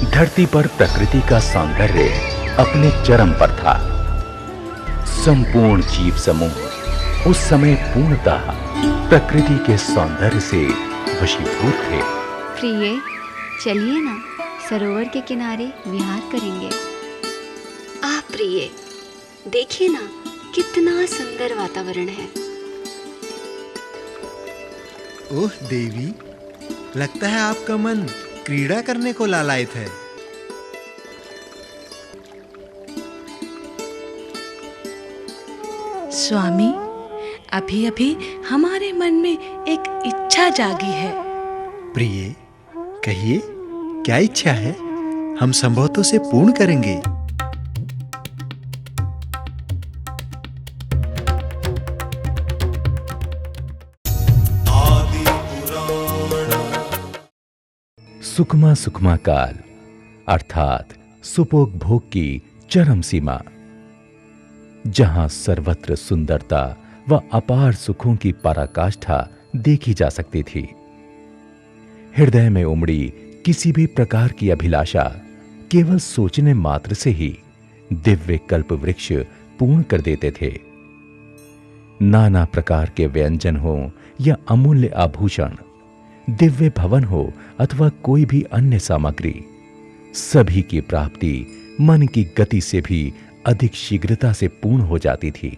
धरती पर प्रकृति का सौंदर्य अपने चरम पर था। संपूर्ण जीव समूह उस समय पूर्णतः प्रकृति के सौंदर्य से वशीभूत थे। प्रिय, चलिए ना, सरोवर के किनारे विहार करेंगे। प्रिय, देखिए ना, कितना सुंदर वातावरण है। ओह देवी, लगता है आपका मन क्रीड़ा करने को लालायित है। स्वामी, अभी अभी हमारे मन में एक इच्छा जागी है। प्रिय, कहिए, क्या इच्छा है? हम संभव तो से पूर्ण करेंगे। सुखमा सुखमा काल अर्थात सुपोपभोग की चरम सीमा, जहां सर्वत्र सुंदरता व अपार सुखों की पराकाष्ठा देखी जा सकती थी। हृदय में उमड़ी किसी भी प्रकार की अभिलाषा केवल सोचने मात्र से ही दिव्य कल्प वृक्ष पूर्ण कर देते थे। नाना प्रकार के व्यंजन हो या अमूल्य आभूषण, दिव्य भवन हो अथवा कोई भी अन्य सामग्री, सभी की प्राप्ति मन की गति से भी अधिक शीघ्रता से पूर्ण हो जाती थी।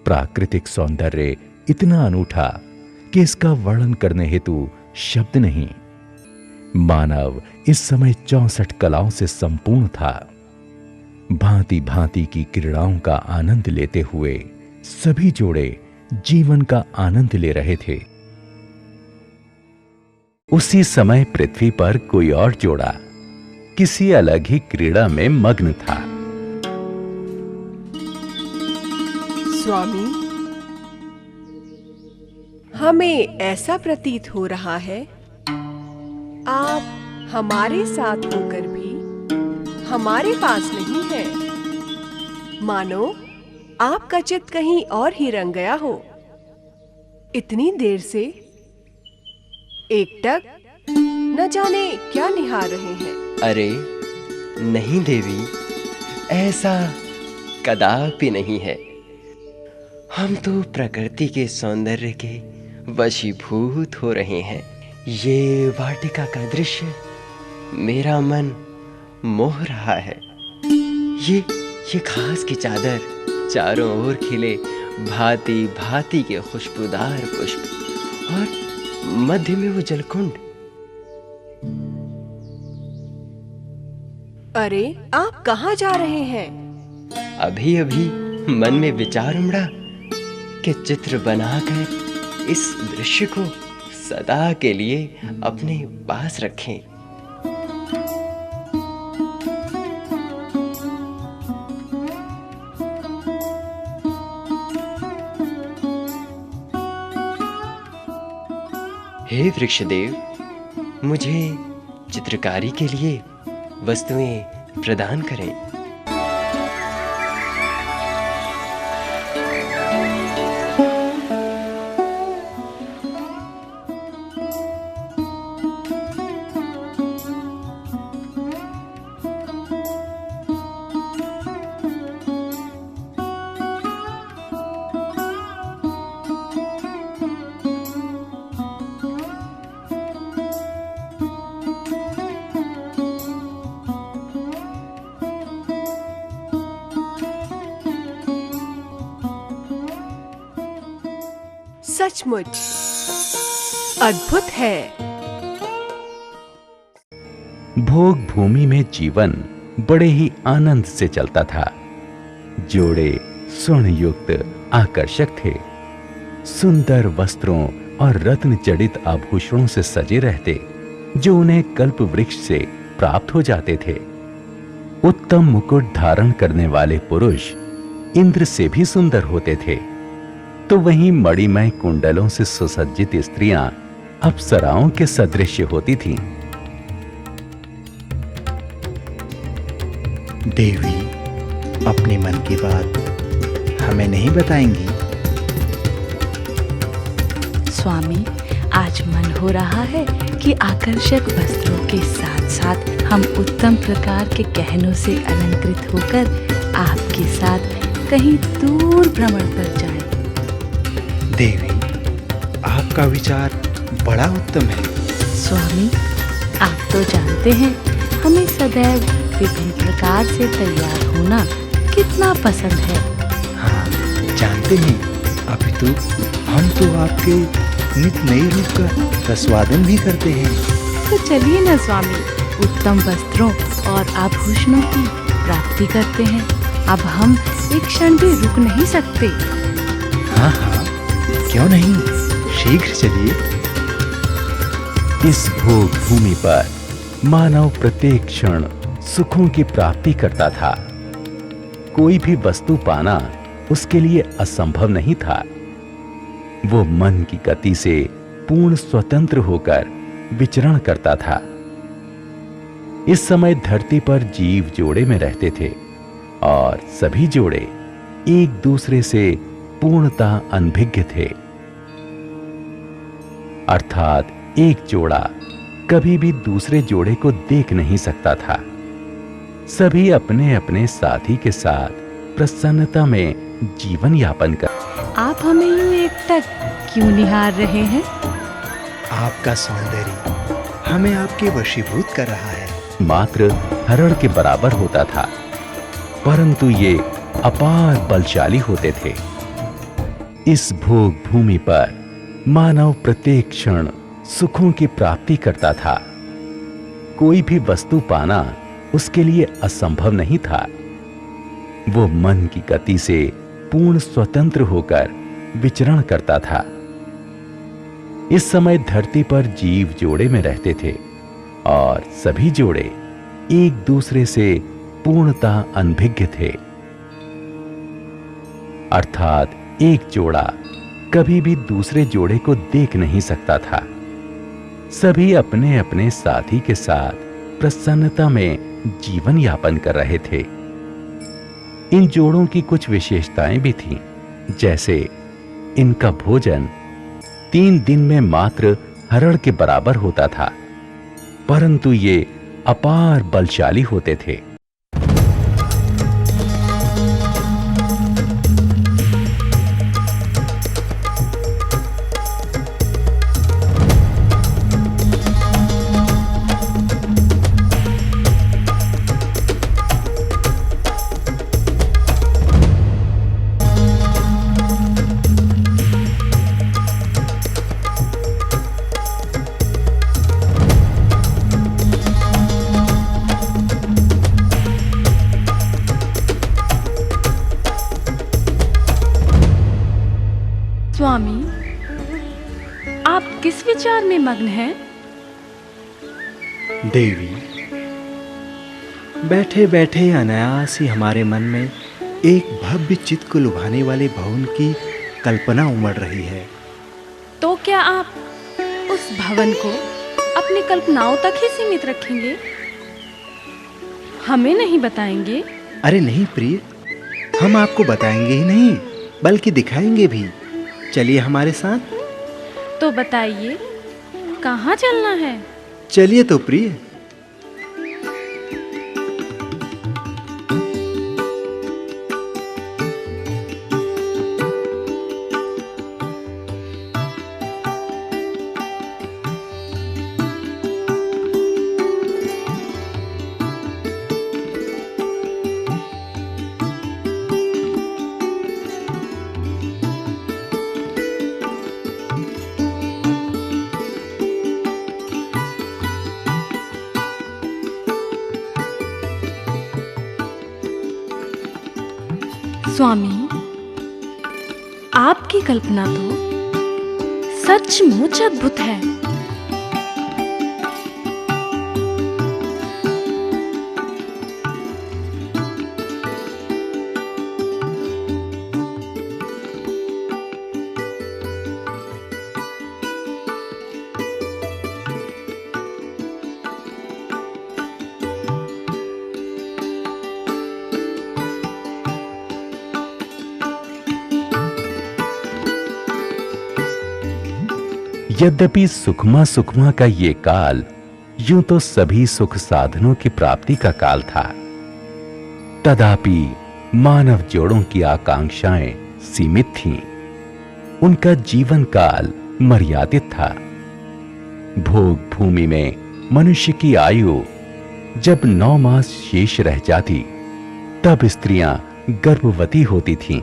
प्राकृतिक सौंदर्य इतना अनूठा कि इसका वर्णन करने हेतु शब्द नहीं। मानव इस समय 64 कलाओं से संपूर्ण था। भांति भांति की क्रीड़ाओं का आनंद लेते हुए सभी जोड़े जीवन का आनंद ले रहे थे। उसी समय पृथ्वी पर कोई और जोड़ा किसी अलग ही क्रीड़ा में मग्न था। स्वामी, हमें ऐसा प्रतीत हो रहा है, आप हमारे साथ होकर भी हमारे पास नहीं है। मानो आपका चित्त कहीं और ही रंग गया हो। इतनी देर से एकटक न जाने क्या निहार रहे हैं। अरे नहीं देवी, ऐसा कदापि नहीं है। हम तो प्रकृति के सौंदर्य के वशीभूत हो रहे हैं। ये वाटिका का दृश्य मेरा मन मोह रहा है। ये घास की चादर, चारों ओर खिले भांति भांति के खुशबूदार पुष्प और मध्य में वो जलकुंड। अरे, आप कहाँ जा रहे हैं? अभी अभी मन में विचार उमड़ा कि चित्र बनाकर इस दृश्य को सदा के लिए अपने पास रखें। हे वृक्षदेव, मुझे चित्रकारी के लिए वस्तुएं प्रदान करें। सचमुच अद्भुत है। भोग भूमि में जीवन बड़े ही आनंद से चलता था। जोड़े स्वर्ण युक्त आकर्षक थे। सुंदर वस्त्रों और रत्न जड़ित आभूषणों से सजे रहते, जो उन्हें कल्प वृक्ष से प्राप्त हो जाते थे। उत्तम मुकुट धारण करने वाले पुरुष इंद्र से भी सुंदर होते थे, तो वहीं मणिमय कुंडलों से सुसज्जित स्त्रियां अप्सराओं के सदृश होती थीं। देवी, अपने मन की बात हमें नहीं बताएंगी? स्वामी, आज आज मन हो रहा है कि आकर्षक वस्त्रों के साथ साथ हम उत्तम प्रकार के गहनों से अलंकृत होकर आपके साथ कहीं दूर भ्रमण पर जाएं। देवी, आपका विचार बड़ा उत्तम है। स्वामी, आप तो जानते हैं हमें सदैव विभिन्न प्रकार से तैयार होना कितना पसंद है। हाँ, जानते हैं, अपितु हम तो आपके नित नए रूप का आस्वादन भी करते हैं। तो चलिए ना स्वामी, उत्तम वस्त्रों और आभूषणों की प्राप्ति करते हैं। अब हम एक क्षण भी रुक नहीं सकते। हाँ हाँ, क्यों नहीं, शीघ्र चलिए। इस भोग भूमि पर मानव प्रत्येक क्षण सुखों की प्राप्ति करता था। कोई भी वस्तु पाना उसके लिए असंभव नहीं था। वो मन की गति से पूर्ण स्वतंत्र होकर विचरण करता था। इस समय धरती पर जीव जोड़े में रहते थे और सभी जोड़े एक दूसरे से पूर्णतः अनभिज्ञ थे। अर्थात एक जोड़ा कभी भी दूसरे जोड़े को देख नहीं सकता था। सभी अपने अपने साथी के साथ प्रसन्नता में जीवन यापन कर। आप हमें यूं एकटक क्यों निहार रहे हैं? आपका सौंदर्य हमें आपके वशीभूत कर रहा है। मात्र हरण के बराबर होता था, परंतु ये अपार बलशाली होते थे। इस भोग भूमि पर मानव प्रत्येक क्षण सुखों की प्राप्ति करता था। कोई भी वस्तु पाना उसके लिए असंभव नहीं था। वो मन की गति से पूर्ण स्वतंत्र होकर विचरण करता था। इस समय धरती पर जीव जोड़े में रहते थे और सभी जोड़े एक दूसरे से पूर्णतः अनभिज्ञ थे। अर्थात एक जोड़ा कभी भी दूसरे जोड़े को देख नहीं सकता था। सभी अपने अपने साथी के साथ प्रसन्नता में जीवन यापन कर रहे थे। इन जोड़ों की कुछ विशेषताएं भी थीं, जैसे इनका भोजन 3 दिन में मात्र हरण के बराबर होता था, परंतु ये अपार बलशाली होते थे। स्वामी, आप किस विचार में मग्न हैं? देवी, बैठे बैठे अनायास ही हमारे मन में एक भव्य चित्त को लुभाने वाले भवन की कल्पना उमड़ रही है। तो क्या आप उस भवन को अपनी कल्पनाओं तक ही सीमित रखेंगे? हमें नहीं बताएंगे? अरे नहीं प्रिय, हम आपको बताएंगे ही नहीं, बल्कि दिखाएंगे भी। चलिए हमारे साथ। तो बताइए, कहाँ चलना है? चलिए तो प्रिय। स्वामी, आपकी कल्पना तो सचमुच अद्भुत है। यद्यपि सुखमा सुखमा का ये काल यूं तो सभी सुख साधनों की प्राप्ति का काल था, तथापि मानव जोड़ों की आकांक्षाएं सीमित थीं। उनका जीवन काल मर्यादित था। भोग भूमि में मनुष्य की आयु जब 9 मास शेष रह जाती, तब स्त्रियां गर्भवती होती थीं।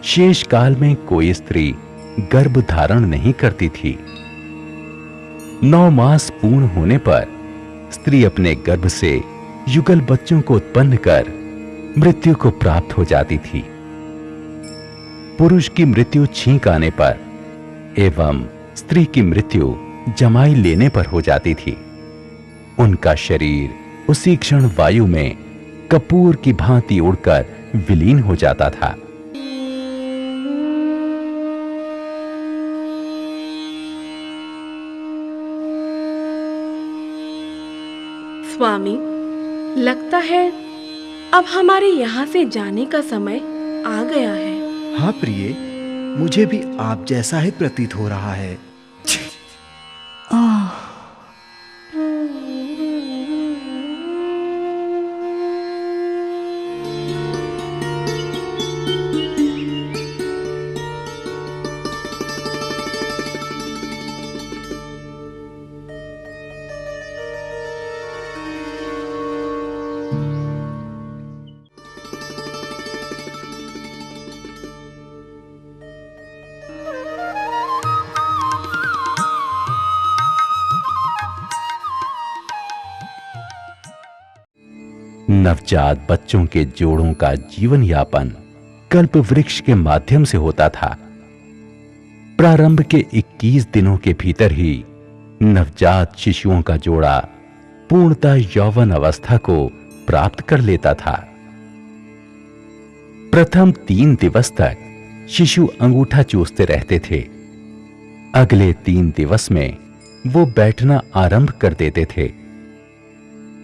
शेष काल में कोई स्त्री गर्भ धारण नहीं करती थी। 9 मास पूर्ण होने पर स्त्री अपने गर्भ से युगल बच्चों को उत्पन्न कर मृत्यु को प्राप्त हो जाती थी। पुरुष की मृत्यु छींक आने पर एवं स्त्री की मृत्यु जमाई लेने पर हो जाती थी। उनका शरीर उसी क्षण वायु में कपूर की भांति उड़कर विलीन हो जाता था। स्वामी, लगता है अब हमारे यहाँ से जाने का समय आ गया है। हाँ प्रिय, मुझे भी आप जैसा ही प्रतीत हो रहा है। नवजात बच्चों के जोड़ों का जीवन यापन कल्प वृक्ष के माध्यम से होता था। प्रारंभ के 21 दिनों के भीतर ही नवजात शिशुओं का जोड़ा पूर्णतः यौवन अवस्था को प्राप्त कर लेता था। प्रथम 3 दिवस तक शिशु अंगूठा चूसते रहते थे। अगले 3 दिवस में वो बैठना आरंभ कर देते थे।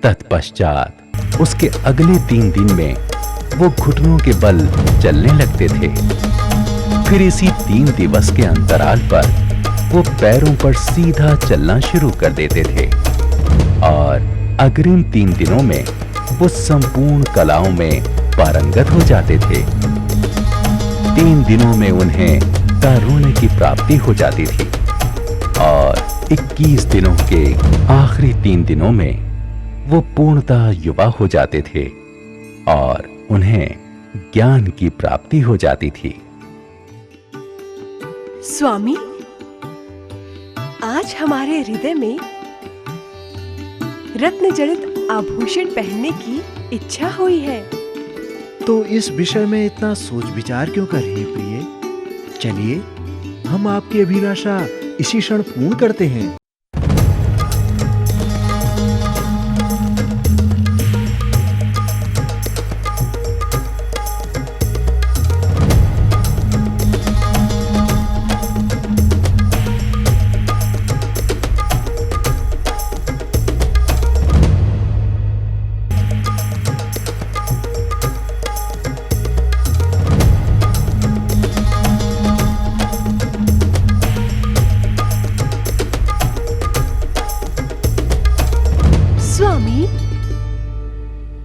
तत्पश्चात उसके अगले 3 दिन में वो घुटनों के बल चलने लगते थे। फिर इसी 3 दिवस के अंतराल पर वो पैरों पर सीधा चलना शुरू कर देते थे और अग्रिम 3 दिनों में वो संपूर्ण कलाओं में पारंगत हो जाते थे। 3 दिनों में उन्हें तारुण्य की प्राप्ति हो जाती थी और 21 दिनों के आखिरी 3 दिनों में वो पूर्णतः युवा हो जाते थे और उन्हें ज्ञान की प्राप्ति हो जाती थी। स्वामी, आज हमारे हृदय में रत्न जड़ित आभूषण पहनने की इच्छा हुई है। तो इस विषय में इतना सोच विचार क्यों कर रही है प्रिय? चलिए हम आपकी अभिलाषा इसी क्षण पूर्ण करते हैं।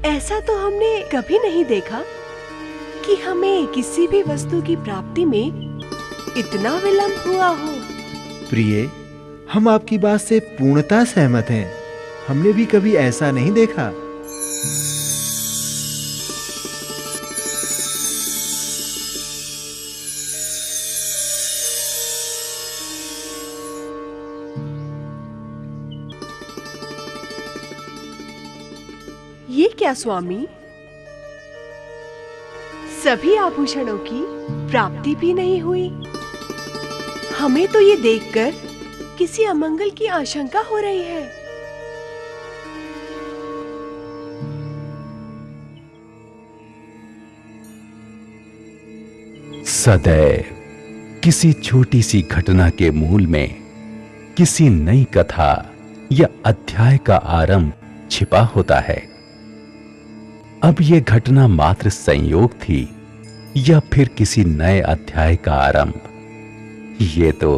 ऐसा तो हमने कभी नहीं देखा कि हमें किसी भी वस्तु की प्राप्ति में इतना विलंब हुआ हो। प्रिय, हम आपकी बात से पूर्णतः सहमत हैं। हमने भी कभी ऐसा नहीं देखा। ये क्या स्वामी, सभी आभूषणों की प्राप्ति भी नहीं हुई। हमें तो ये देखकर किसी अमंगल की आशंका हो रही है। सदैव किसी छोटी सी घटना के मूल में किसी नई कथा या अध्याय का आरंभ छिपा होता है। अब यह घटना मात्र संयोग थी या फिर किसी नए अध्याय का आरंभ, ये तो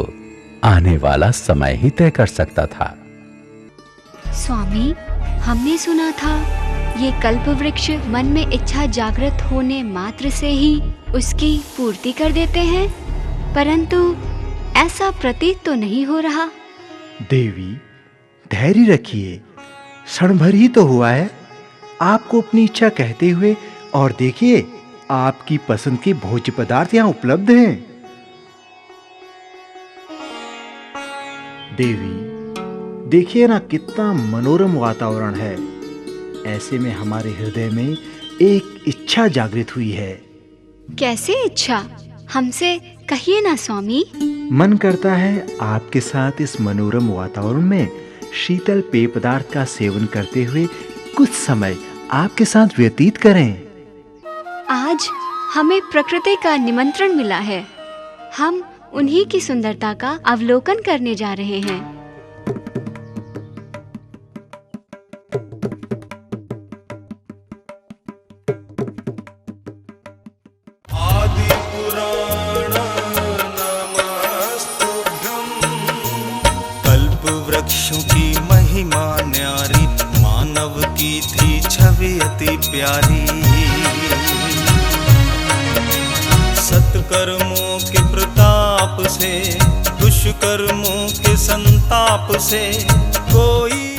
आने वाला समय ही तय कर सकता था। स्वामी, हमने सुना था ये कल्प वृक्ष मन में इच्छा जागृत होने मात्र से ही उसकी पूर्ति कर देते हैं, परंतु ऐसा प्रतीत तो नहीं हो रहा। देवी, धैर्य रखिए, क्षण भर ही तो हुआ है आपको अपनी इच्छा कहते हुए, और देखिए आपकी पसंद के भोज्य पदार्थ यहाँ उपलब्ध हैं। देवी, देखिए ना कितना मनोरम वातावरण है। ऐसे में हमारे हृदय में एक इच्छा जागृत हुई है। कैसे इच्छा? हमसे कहिए ना स्वामी। मन करता है आपके साथ इस मनोरम वातावरण में शीतल पेय पदार्थ का सेवन करते हुए कुछ समय आपके साथ व्यतीत करें। आज हमें प्रकृति का निमंत्रण मिला है। हम उन्हीं की सुंदरता का अवलोकन करने जा रहे हैं। कल्प वृक्षों की महिमा न्यारी, मानव की थी छवि अति प्यारी। सत्कर्मों के प्रताप से, दुष्कर्मों के संताप से कोई